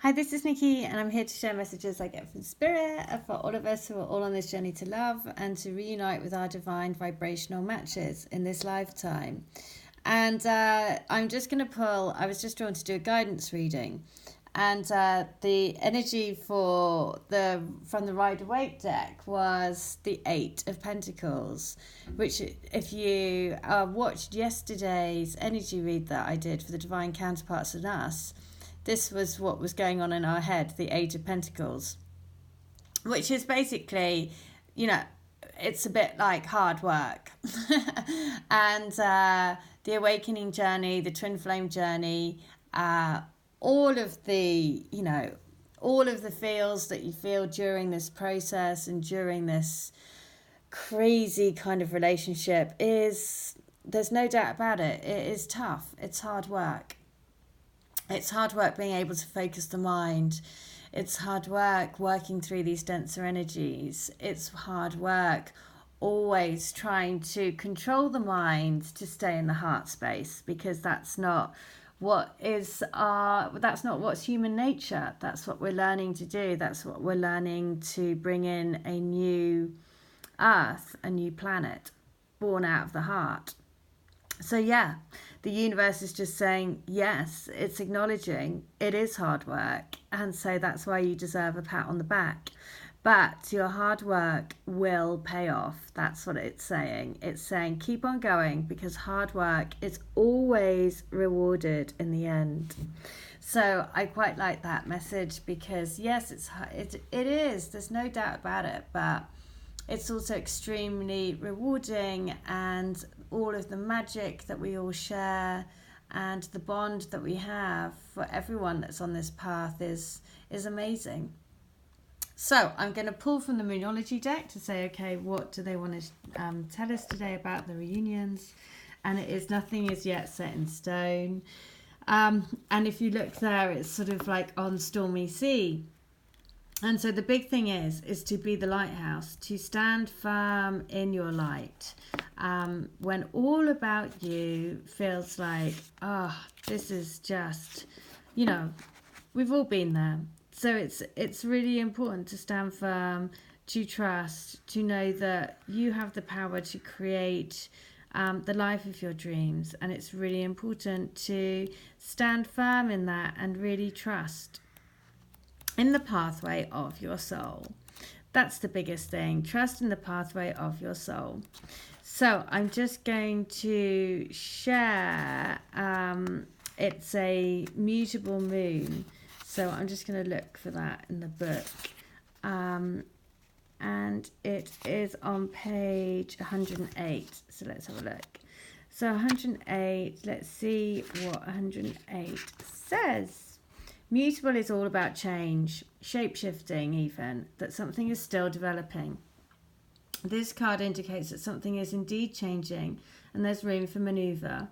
Hi, this is Nikki, and I'm here to share messages I get from Spirit for all of us who are all on this journey to love and to reunite with our divine vibrational matches in this lifetime. And I'm just going to pull, I was just drawn to do a guidance reading. And the energy from the Rider-Waite deck was the Eight of Pentacles, which if you watched yesterday's energy read that I did for the Divine Counterparts in Us, this was what was going on in our head, the Eight of Pentacles, which is basically, it's a bit like hard work. And the awakening journey, the twin flame journey, all of the feels that you feel during this process and during this crazy kind of relationship there's no doubt about it. It is tough. It's hard work. It's hard work being able to focus the mind. It's hard work working through these denser energies. It's hard work always trying to control the mind to stay in the heart space, because that's not what's human nature. That's what we're learning to do. That's what we're learning to bring in a new earth, a new planet born out of the heart. So yeah, the universe is just saying, yes, it's acknowledging it is hard work. And so that's why you deserve a pat on the back. But your hard work will pay off. That's what it's saying. It's saying keep on going, because hard work is always rewarded in the end. So I quite like that message, because yes, it is. There's no doubt about it. But it's also extremely rewarding, and all of the magic that we all share and the bond that we have for everyone that's on this path is amazing. So I'm going to pull from the Moonology deck to say, okay, what do they want to tell us today about the reunions? And it is nothing is yet set in stone. And if you look there, it's sort of like on stormy sea. And so the big thing is to be the lighthouse, to stand firm in your light. When all about you feels like, this is just, we've all been there. So it's really important to stand firm, to trust, to know that you have the power to create the life of your dreams. And it's really important to stand firm in that and really trust in the pathway of your soul. That's the biggest thing. Trust in the pathway of your soul. So I'm just going to share, it's a mutable moon. So I'm just going to look for that in the book. And it is on page 108. So let's have a look. So 108, let's see what 108 says. Mutable is all about change, shape-shifting even, that something is still developing. This card indicates that something is indeed changing and there's room for manoeuvre.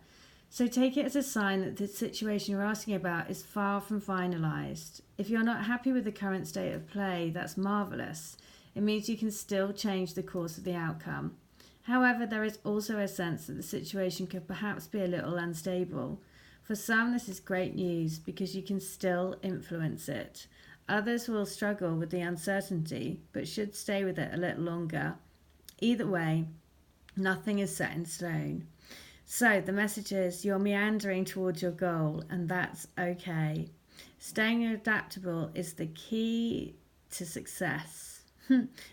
So take it as a sign that the situation you're asking about is far from finalised. If you're not happy with the current state of play, that's marvellous. It means you can still change the course of the outcome. However, there is also a sense that the situation could perhaps be a little unstable. For some, this is great news because you can still influence it. Others will struggle with the uncertainty, but should stay with it a little longer. Either way, nothing is set in stone. So the message is you're meandering towards your goal, and that's okay. Staying adaptable is the key to success.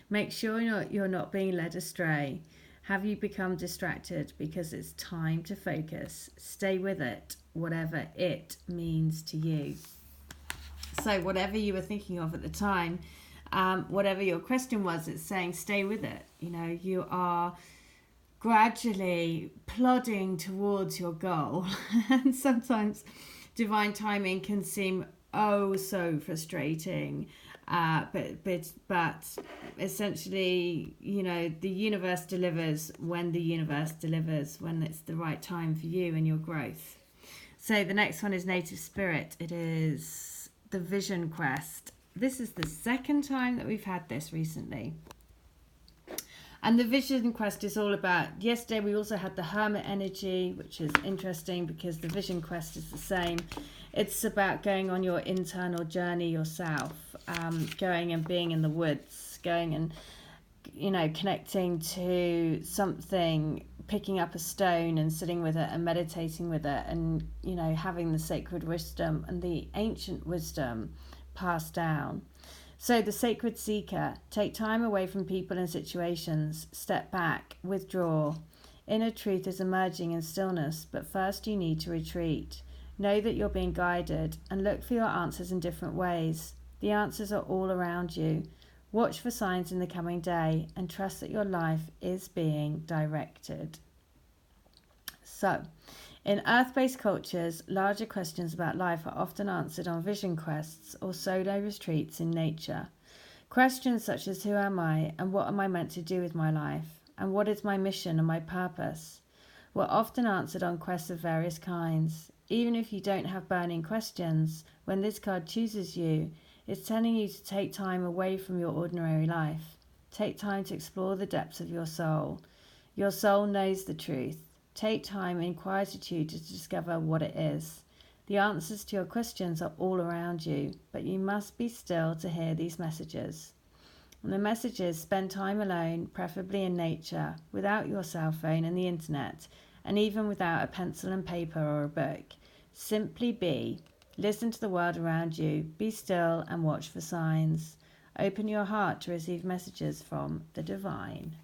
Make sure you're not being led astray. Have you become distracted? Because it's time to focus. Stay with it, whatever it means to you. So whatever you were thinking of at the time, whatever your question was, it's saying stay with it. You are gradually plodding towards your goal. And sometimes divine timing can seem so frustrating. But essentially, the universe delivers when the universe delivers, when it's the right time for you and your growth. So the next one is Native Spirit. It is the Vision Quest. This is the second time that we've had this recently. And the Vision Quest is all about, yesterday we also had the Hermit energy, which is interesting because the Vision Quest is the same. It's about going on your internal journey yourself, going and being in the woods, going and, connecting to something, picking up a stone and sitting with it and meditating with it, and, having the sacred wisdom and the ancient wisdom passed down. So the sacred seeker, take time away from people and situations, step back, withdraw. Inner truth is emerging in stillness, but first you need to retreat. Know that you're being guided and look for your answers in different ways. The answers are all around you. Watch for signs in the coming day and trust that your life is being directed. So, in earth-based cultures, larger questions about life are often answered on vision quests or solo retreats in nature. Questions such as who am I and what am I meant to do with my life and what is my mission and my purpose were often answered on quests of various kinds. Even if you don't have burning questions, when this card chooses you, it's telling you to take time away from your ordinary life. Take time to explore the depths of your soul. Your soul knows the truth. Take time in quietude to discover what it is. The answers to your questions are all around you, but you must be still to hear these messages. And the messages: spend time alone, preferably in nature, without your cell phone and the internet, and even without a pencil and paper or a book. Simply be. Listen to the world around you. Be still and watch for signs. Open your heart to receive messages from the divine.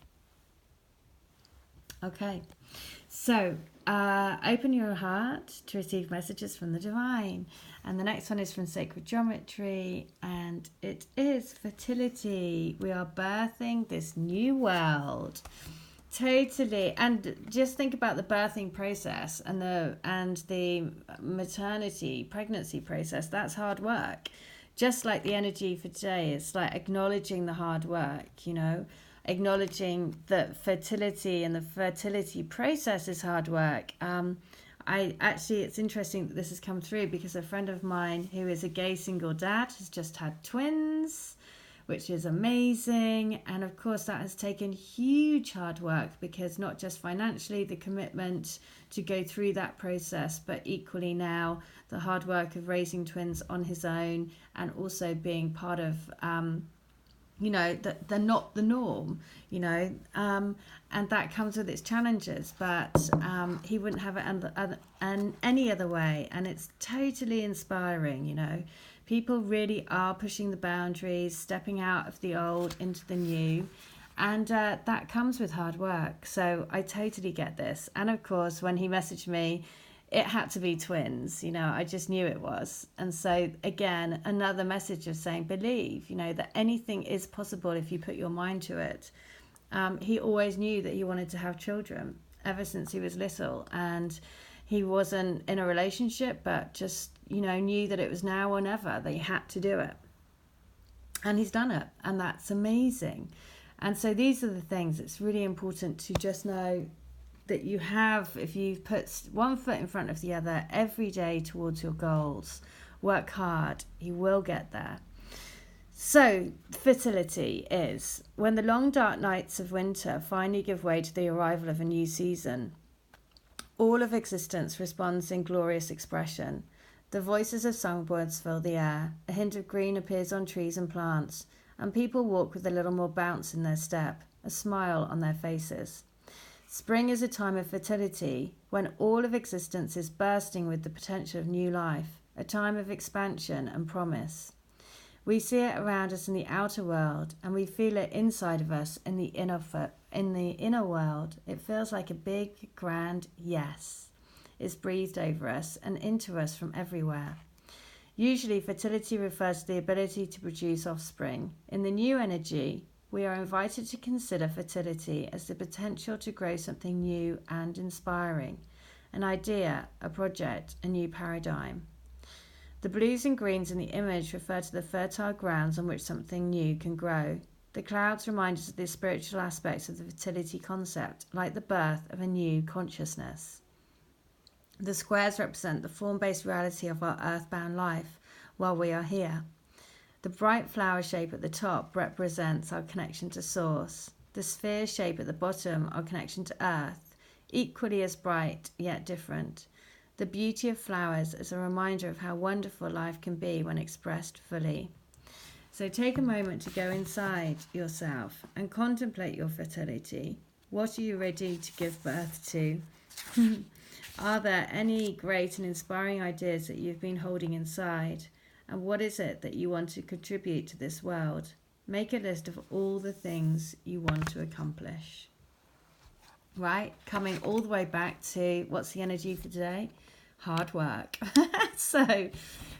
Okay, so open your heart to receive messages from the divine. And the next one is from Sacred Geometry, and it is fertility. We are birthing this new world. Totally. And just think about the birthing process and the maternity, pregnancy process. That's hard work. Just like the energy for today, it's like acknowledging the hard work, acknowledging that fertility and the fertility process is hard work. It's interesting that this has come through because a friend of mine who is a gay single dad has just had twins, which is amazing. And of course that has taken huge hard work, because not just financially, the commitment to go through that process, but equally now the hard work of raising twins on his own, and also being part of they're not the norm, and that comes with its challenges, but he wouldn't have it any other way. And it's totally inspiring. People really are pushing the boundaries, stepping out of the old into the new, and that comes with hard work. So I totally get this. And of course, when he messaged me, it had to be twins. I just knew it was. And so again, another message of saying, believe, that anything is possible if you put your mind to it. He always knew that he wanted to have children ever since he was little, and he wasn't in a relationship, but just, knew that it was now or never. They had to do it. And he's done it. And that's amazing. And so these are the things. It's really important to just know that you have, if you put one foot in front of the other every day towards your goals, work hard, you will get there. So fertility is when the long dark nights of winter finally give way to the arrival of a new season. All of existence responds in glorious expression. The voices of songbirds fill the air, a hint of green appears on trees and plants, and people walk with a little more bounce in their step, a smile on their faces. Spring is a time of fertility, when all of existence is bursting with the potential of new life, a time of expansion and promise. We see it around us in the outer world, and we feel it inside of us in the inner world. It feels like a big, grand yes is breathed over us and into us from everywhere. Usually, fertility refers to the ability to produce offspring. In the new energy, we are invited to consider fertility as the potential to grow something new and inspiring, an idea, a project, a new paradigm. The blues and greens in the image refer to the fertile grounds on which something new can grow. The clouds remind us of the spiritual aspects of the fertility concept, like the birth of a new consciousness. The squares represent the form-based reality of our earthbound life while we are here. The bright flower shape at the top represents our connection to Source. The sphere shape at the bottom, our connection to Earth, equally as bright yet different. The beauty of flowers is a reminder of how wonderful life can be when expressed fully. So take a moment to go inside yourself and contemplate your fertility. What are you ready to give birth to? Are there any great and inspiring ideas that you've been holding inside? And what is it that you want to contribute to this world? Make a list of all the things you want to accomplish. Right? Coming all the way back to what's the energy for today? Hard work. So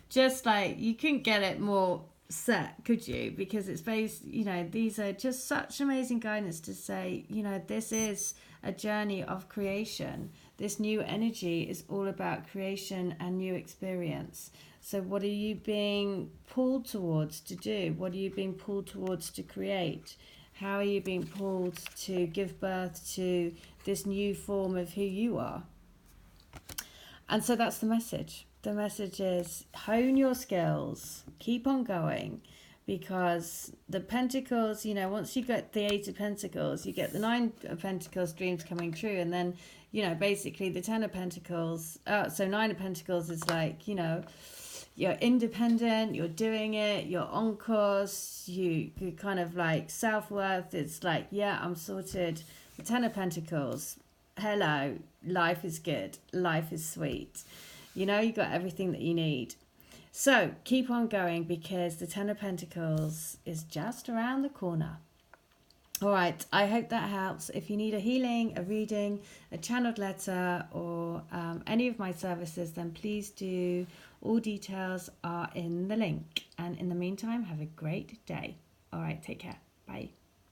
just like you couldn't get it more set, could you? Because it's based, these are just such amazing guidance to say, this is a journey of creation. This new energy is all about creation and new experience. So what are you being pulled towards to do? What are you being pulled towards to create? How are you being pulled to give birth to this new form of who you are? And so that's the message. The message is hone your skills, keep on going, because the pentacles, once you get the 8 of pentacles, you get the 9 of pentacles dreams coming true, and then, basically the 10 of pentacles, so 9 of pentacles is like, you're independent, you're doing it, you're on course, you kind of like self-worth, it's like, yeah, I'm sorted. The 10 of pentacles, hello, life is good, life is sweet. You got everything that you need. So keep on going, because the 10 of Pentacles is just around the corner. All right, I hope that helps. If you need a healing, a reading, a channeled letter, or any of my services, then please do. All details are in the link. And in the meantime, have a great day. All right, take care. Bye.